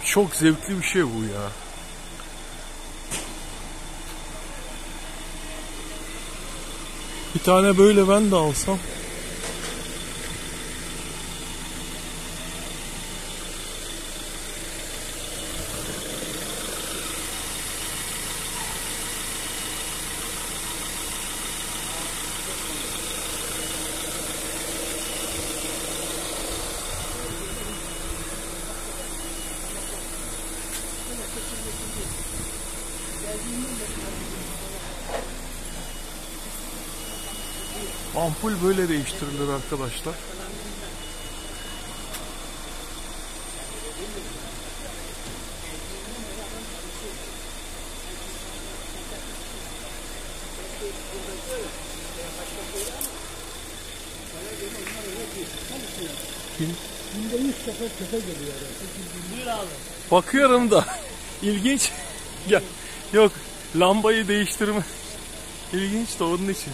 Çok zevkli bir şey bu ya. Bir tane böyle ben de alsam. Ampul böyle değiştirilir arkadaşlar. Günde 100 sefer köpe geliyor. Buyur abi. Bakıyorum da ilginç. Yok, lambayı değiştirme. İlginç de onun için.